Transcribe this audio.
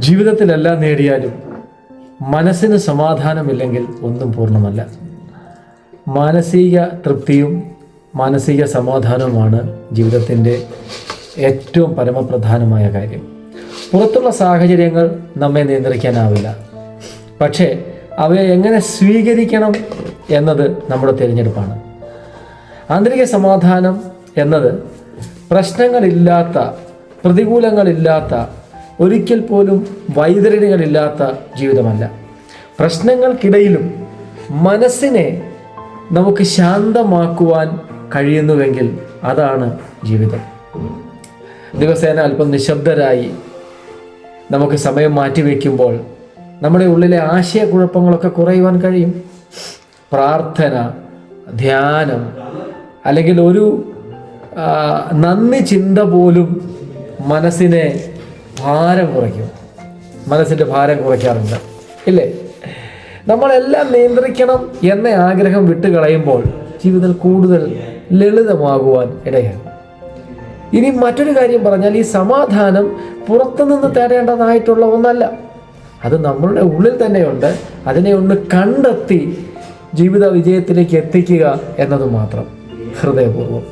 ജീവിതത്തിലെല്ലാം നേടിയാലും മനസ്സിന് സമാധാനമില്ലെങ്കിൽ ഒന്നും പൂർണ്ണമല്ല. മാനസിക തൃപ്തിയും മാനസിക സമാധാനവുമാണ് ജീവിതത്തിൻ്റെ ഏറ്റവും പരമപ്രധാനമായ കാര്യം. പുറത്തുള്ള സാഹചര്യങ്ങൾ നമ്മെ നിയന്ത്രിക്കാനാവില്ല, പക്ഷേ അവയെ എങ്ങനെ സ്വീകരിക്കണം എന്നത് നമ്മുടെ തിരഞ്ഞെടുപ്പാണ്. ആന്തരിക സമാധാനം എന്നത് പ്രശ്നങ്ങളില്ലാത്ത, പ്രതികൂലങ്ങളില്ലാത്ത, ഒരിക്കൽ പോലും വൈതരണികളില്ലാത്ത ജീവിതമല്ല. പ്രശ്നങ്ങൾക്കിടയിലും മനസ്സിനെ നമുക്ക് ശാന്തമാക്കുവാൻ കഴിയുന്നുവെങ്കിൽ അതാണ് ജീവിതം. ദിവസേന അല്പം നിശബ്ദരായി നമുക്ക് സമയം മാറ്റിവെക്കുമ്പോൾ നമ്മുടെ ഉള്ളിലെ ആശയക്കുഴപ്പങ്ങളൊക്കെ കുറയുവാൻ കഴിയും. പ്രാർത്ഥന, ധ്യാനം, അല്ലെങ്കിൽ ഒരു നന്ദി ചിന്ത പോലും മനസ്സിനെ ഭാരം കുറയ്ക്കും, മനസ്സിൻ്റെ ഭാരം കുറയ്ക്കാറുണ്ട്, ഇല്ലേ? നമ്മളെല്ലാം നിയന്ത്രിക്കണം എന്ന ആഗ്രഹം വിട്ടുകളയുമ്പോൾ ജീവിതം കൂടുതൽ ലളിതമാകുവാൻ ഇടയാകും. ഇനി മറ്റൊരു കാര്യം പറഞ്ഞാൽ, ഈ സമാധാനം പുറത്തുനിന്ന് തേടേണ്ടതായിട്ടുള്ള ഒന്നല്ല, അത് നമ്മളുടെ ഉള്ളിൽ തന്നെയുണ്ട്. അതിനെ ഒന്ന് കണ്ടെത്തി ജീവിത വിജയത്തിലേക്ക് എത്തിക്കുക എന്നത് മാത്രം. ഹൃദയപൂർവ്വം